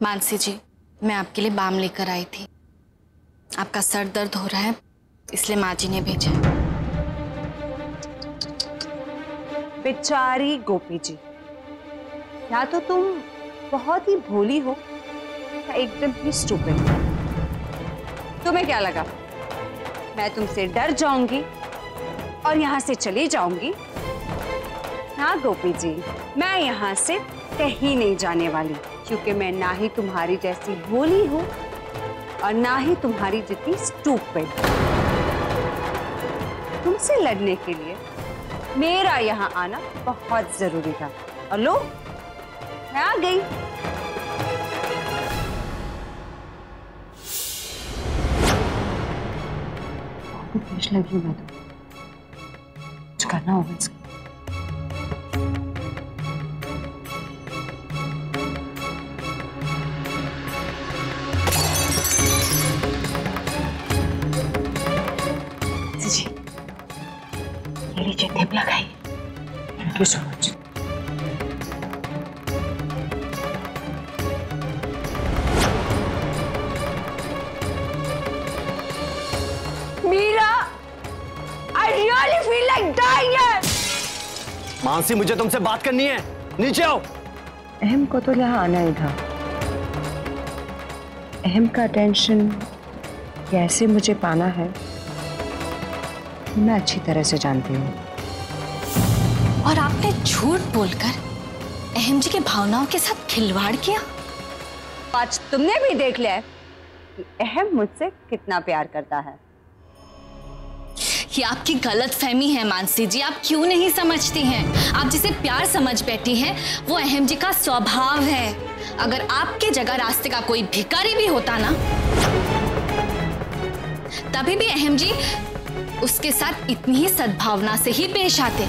मानसी जी, मैं आपके लिए बाम लेकर आई थी। आपका सर दर्द हो रहा है, इसलिए माँ जी ने भेजा। बेचारी गोपी जी, या तो तुम बहुत ही भोली हो या एकदम ही स्टूपिड। तुम्हें क्या लगा मैं तुमसे डर जाऊंगी और यहाँ से चली जाऊंगी? हाँ गोपी जी, मैं यहाँ से कहीं नहीं जाने वाली, क्योंकि मैं ना ही तुम्हारी जैसी भोली हूँ और ना ही तुम्हारी जितनी स्टूपिड। तुमसे लड़ने के लिए मेरा यहाँ आना बहुत जरूरी था, और लो मैं आ गई। बहुत लगी हूँ मैं तो, कुछ करना होगा इसका। जी ये लीजिए, टिप लगाइए। Thank you so much. Meera, I really feel like dying here. Mansi, मुझे तुमसे बात करनी है, नीचे आओ। अहम को तो यहाँ आना ही था। अहम का अटेंशन कैसे मुझे पाना है मैं अच्छी तरह से जानती हूँ। और आपने झूठ बोलकर अहम जी की भावनाओं के साथ खिलवाड़ किया। आज तुमने भी देख लिया है कि अहम मुझसे कितना प्यार करता है। ये आपकी गलतफहमी है मानसी जी, आप क्यों नहीं समझती हैं? आप जिसे प्यार समझ बैठी हैं वो अहम जी का स्वभाव है। अगर आपके जगह रास्ते का कोई भिखारी भी होता ना, तभी भी अहम जी उसके साथ इतनी ही सद्भावना से ही पेश आते।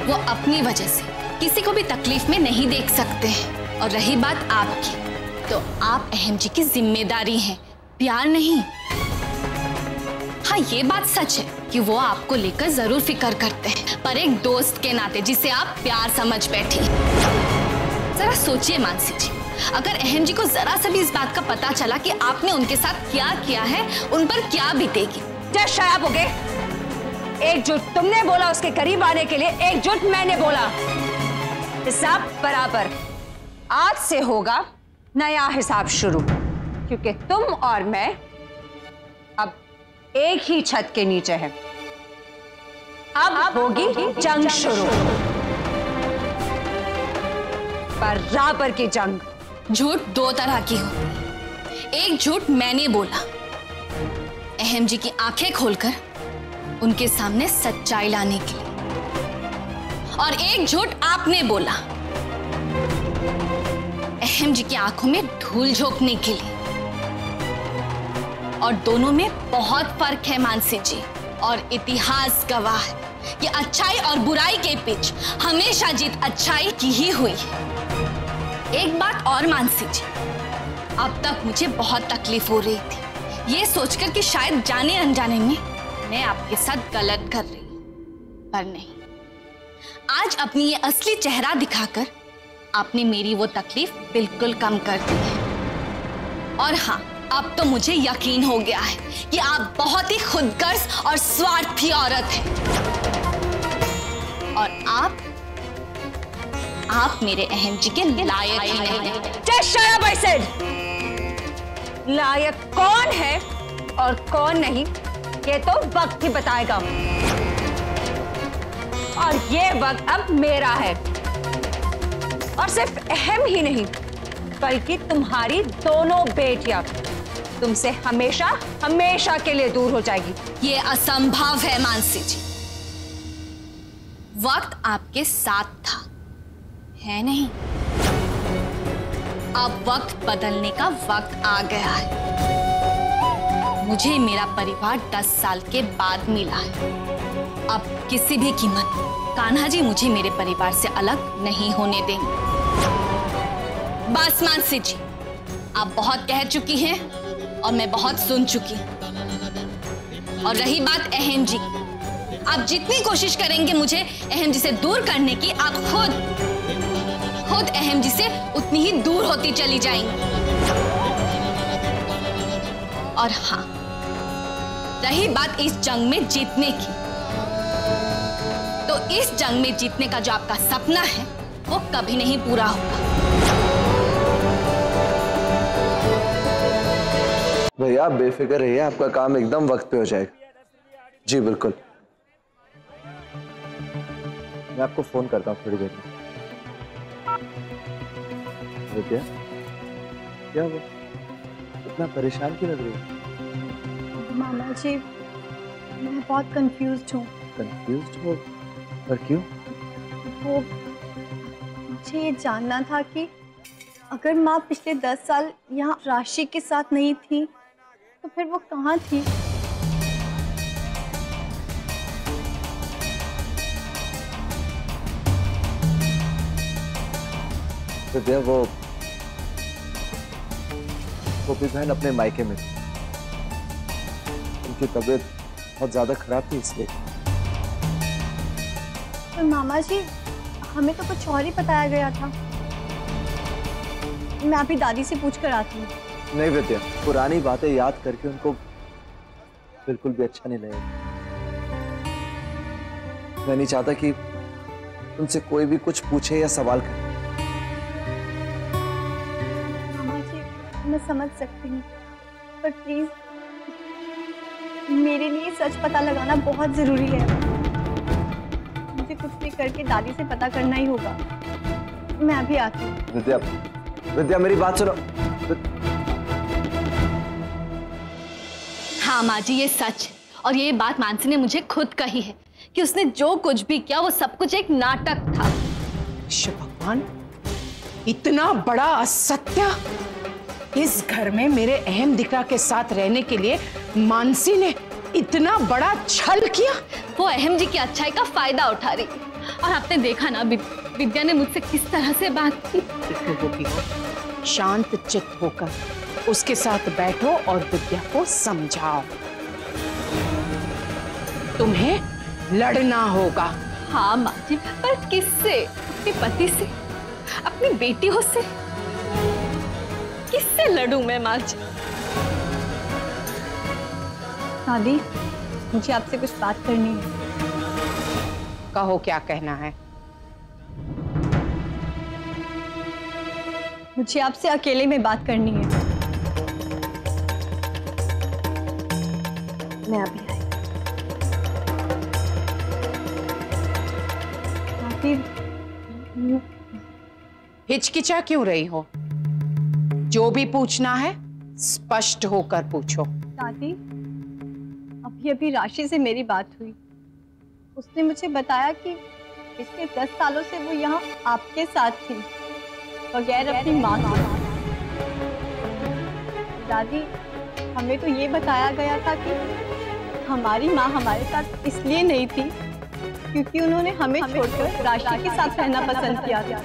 वो अपनी वजह से किसी को भी तकलीफ में नहीं देख सकते हैं। और रही बात आपकी, तो आप अहम जी की जिम्मेदारी हैं, प्यार नहीं। हाँ, ये बात सच है कि वो आपको लेकर जरूर फिक्र करते हैं, पर एक दोस्त के नाते जिसे आप प्यार समझ बैठी। जरा सोचिए मानसी जी, अगर अहम जी को जरा सा भी इस बात का पता चला कि आपने उनके साथ क्या किया है, उन पर क्या बीतेगी? क्या शराब हो गए? एकजुट तुमने बोला उसके करीब आने के लिए, एकजुट मैंने बोला। हिसाब बराबर। आज से होगा नया हिसाब शुरू, क्योंकि तुम और मैं अब एक ही छत के नीचे हैं। अब होगी जंग शुरू, बराबर की जंग। झूठ दो तरह की हो। एक झूठ मैंने बोला, अहम जी की आंखें खोलकर उनके सामने सच्चाई लाने के लिए, और एक झूठ आपने बोला अहम जी की आंखों में धूल झोंकने के लिए। और दोनों में बहुत फर्क है मानसी जी, और इतिहास गवाह है कि अच्छाई और बुराई के बीच हमेशा जीत अच्छाई की ही हुई है। एक बात और मानसी जी, अब तक मुझे बहुत तकलीफ हो रही थी ये सोचकर कि शायद जाने अनजाने में मैं आपके साथ गलत कर रही, पर नहीं। आज अपनी ये असली चेहरा दिखाकर आपने मेरी वो तकलीफ बिल्कुल कम कर दी है। और हाँ, अब तो मुझे यकीन हो गया है कि आप बहुत ही खुदगर्ज और स्वार्थी औरत हैं, और आप मेरे अहम जी के लायक ही नहीं। Just shut up, I said. लायक कौन है और कौन नहीं, ये तो वक्त ही बताएगा। और ये वक्त अब मेरा है, और सिर्फ अहम ही नहीं बल्कि तुम्हारी दोनों बेटियां तुमसे हमेशा हमेशा के लिए दूर हो जाएगी। ये असंभव है मानसी जी। वक्त आपके साथ था, है नहीं? अब वक्त बदलने का वक्त आ गया है। मुझे मेरा परिवार 10 साल के बाद मिला है। अब किसी भी कीमत कान्हा जी मुझे मेरे परिवार से अलग नहीं होने देंगे। बस मानसी जी, आप बहुत कह चुकी हैं और मैं बहुत सुन चुकी हूं। और रही बात अहम जी, आप जितनी कोशिश करेंगे मुझे अहम जी से दूर करने की, आप खुद खुद अहम जी से उतनी ही दूर होती चली जाएंगी। और हाँ, रही बात इस जंग में जीतने की, तो इस जंग में जीतने का जो आपका सपना है वो कभी नहीं पूरा होगा। भैया आप बेफिक्र रहिए, आपका काम एकदम वक्त पे हो जाएगा। जी बिल्कुल, मैं आपको फोन करता हूँ थोड़ी देर में। विद्या, क्या हुआ? इतना परेशान क्यों लग रही है? मामा जी, मैं बहुत कंफ्यूज्ड हूँ। कंफ्यूज्ड हो? पर क्यों? वो मुझे ये जानना था कि अगर माँ पिछले 10 साल यहाँ राशि के साथ नहीं थी तो फिर वो कहाँ थी? विद्या, वो गोपी बहन अपने मायके में थी। उनकी तबीयत बहुत ज्यादा खराब थी इसलिए। पर मामा जी, हमें तो कुछ और ही बताया गया था। मैं अभी दादी से पूछ कर आती हूँ। नहीं विद्या, पुरानी बातें याद करके उनको बिल्कुल भी अच्छा नहीं लगेगा। मैं नहीं चाहता कि उनसे कोई भी कुछ पूछे या सवाल करे। मामा जी, मैं समझ सकती हूँ, पर प्लीज मेरे लिए सच पता लगाना बहुत जरूरी है। मुझे कुछ भी करके दादी से पता करना ही होगा। मैं अभी आती हूँ। विद्या, विद्या मेरी बात सुनो। हाँ माँ जी, ये सच है, और ये बात मानसी ने मुझे खुद कही है कि उसने जो कुछ भी किया वो सब कुछ एक नाटक था। शिव भगवान, इतना बड़ा असत्य! इस घर में मेरे अहम दिकरा के साथ रहने के लिए मानसी ने इतना बड़ा छल किया। वो अहम जी की अच्छाई का फायदा उठा रही है, और आपने देखा ना विद्या ने मुझसे किस तरह से बात की। शांत चित्त होकर उसके साथ बैठो और विद्या को समझाओ। तुम्हें लड़ना होगा। हाँ माँ जी, पर किससे? अपने पति से? अपनी बेटियों से? किससे लड़ूं मैं माँ जी? दादी, मुझे आपसे कुछ बात करनी है। कहो, क्या कहना है? मुझे आपसे अकेले में बात करनी है। मैं अभी आई। हिचकिचा क्यों रही हो? जो भी पूछना है स्पष्ट होकर पूछो। दादी, अभी अभी राशि से मेरी बात हुई। उसने मुझे बताया कि पिछले 10 सालों से वो यहाँ आपके साथ थी, बगैर अपनी माँ के। दादी, हमें तो ये बताया गया था कि हमारी माँ हमारे साथ इसलिए नहीं थी क्योंकि उन्होंने हमें छोड़कर राशि के साथ रहना पसंद किया था।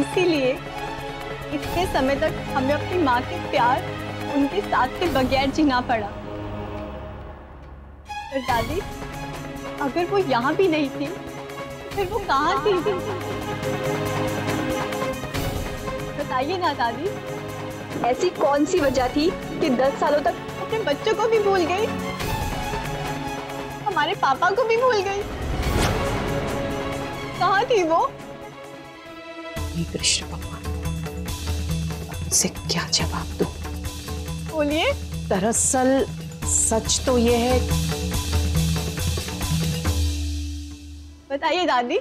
इसीलिए इतने समय तक हमें अपनी माँ के प्यार, उनके साथ के बगैर जीना पड़ा। पर दादी, अगर वो यहाँ भी नहीं थी तो फिर वो कहाँ थी? बताइए ना दादी, ऐसी कौन सी वजह थी कि 10 सालों तक अपने बच्चों को भी भूल गई, हमारे पापा को भी भूल गई? कहाँ थी वो? कृष्ण भगवान, इसे क्या जवाब दूं? बोलिए। दरअसल सच तो ये है। बताइए दादी।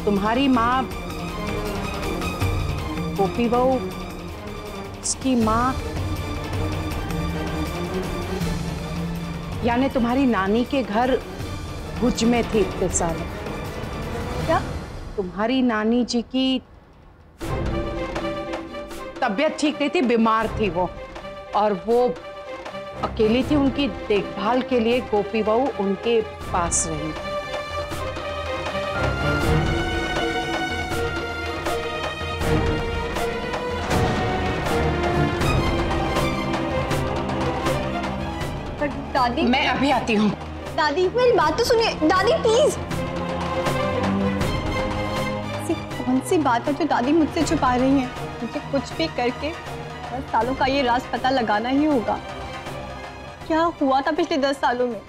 तुम्हारी माँ गोपी बहू, उसकी माँ यानी तुम्हारी नानी के घर भुज में थी इतने साल। क्या? तुम्हारी नानी जी की तबीयत ठीक नहीं थी, बीमार थी वो, और वो अकेली थी। उनकी देखभाल के लिए गोपी बहू उनके पास रही। दादी मैं अभी आती हूँ। दादी मेरी बात तो सुनिए दादी प्लीज। ऐसी कौन सी बात है जो दादी मुझसे छुपा रही हैं? मुझे कुछ भी करके 10 सालों का ये राज पता लगाना ही होगा। क्या हुआ था पिछले 10 सालों में?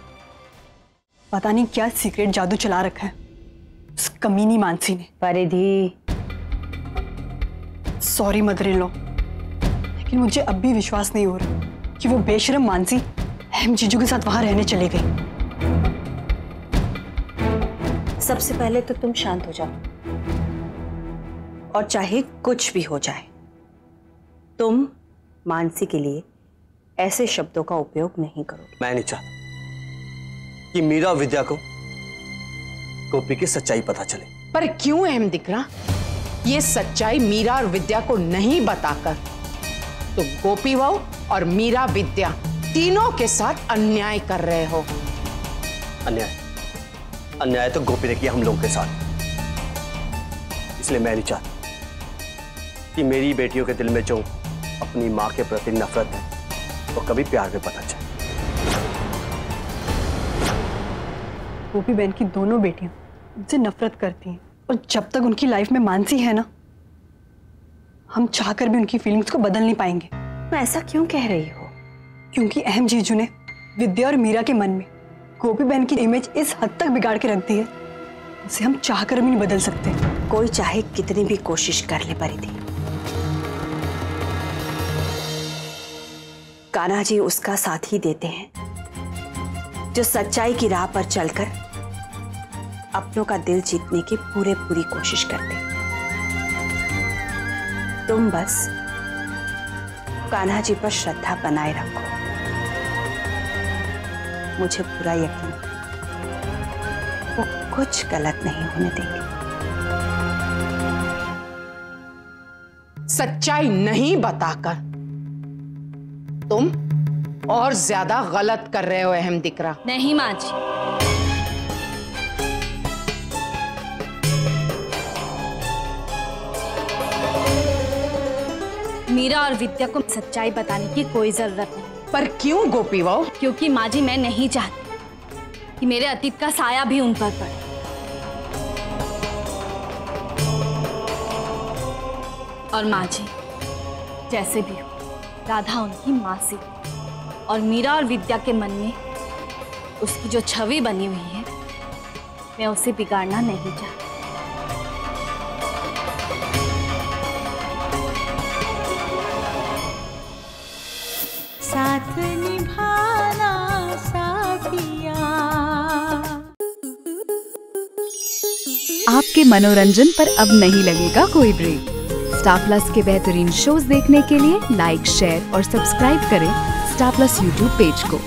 पता नहीं क्या सीक्रेट जादू चला रखा है उस कमीनी मानसी ने। परिधि, सॉरी मदर इन लॉ, लेकिन मुझे अब भी विश्वास नहीं हो रहा कि वो बेशरम मानसी अहम जीजू के साथ वहां रहने चली गई। सबसे पहले तो तुम शांत हो जाओ, और चाहे कुछ भी हो जाए तुम मानसी के लिए ऐसे शब्दों का उपयोग नहीं करो। मैं नहीं चाहता कि मीरा और विद्या को गोपी की सच्चाई पता चले। पर क्यों अहम दिकरा? ये सच्चाई मीरा और विद्या को नहीं बताकर तो गोपी बहू और मीरा विद्या तीनों के साथ अन्याय कर रहे हो। अन्याय? अन्याय तो गोपी ने किया हम लोगों के साथ, इसलिए मैं नहीं चाहता कि मेरी बेटियों के दिल में जो अपनी माँ के प्रति नफरत है वो कभी प्यार में पता चले। गोपी बहन की दोनों बेटियां उनसे नफरत करती हैं, और जब तक उनकी लाइफ में मानसी है ना, हम चाहकर भी उनकी फीलिंग्स को बदल नहीं पाएंगे। तुम ऐसा क्यों कह रही हो? क्योंकि अहम जीजू ने विद्या और मीरा के मन में गोपी बहन की इमेज इस हद तक बिगाड़ के रख दी है, उसे हम चाहकर भी नहीं बदल सकते। कोई चाहे कितनी भी कोशिश कर ले परिधि, कान्हा जी उसका साथ ही देते हैं जो सच्चाई की राह पर चलकर अपनों का दिल जीतने की पूरी कोशिश करते हैं। तुम बस कान्हा जी पर श्रद्धा बनाए रखो, मुझे पूरा यकीन वो कुछ गलत नहीं होने देंगे। सच्चाई नहीं बताकर तुम और ज्यादा गलत कर रहे हो अहम दिकरा। नहीं माँ जी, मीरा और विद्या को सच्चाई बताने की कोई जरूरत नहीं। पर क्यों गोपी बहू? क्योंकि माँ जी मैं नहीं चाहती कि मेरे अतीत का साया भी उन पर पड़े। और माँ जी जैसे भी हो, राधा उनकी माँ सी, और मीरा और विद्या के मन में उसकी जो छवि बनी हुई है मैं उसे बिगाड़ना नहीं चाहती। साथ निभाना साथिया। आपके मनोरंजन पर अब नहीं लगेगा कोई ब्रेक। स्टार प्लस के बेहतरीन शोज देखने के लिए लाइक, शेयर और सब्सक्राइब करें स्टार प्लस यूट्यूब पेज को।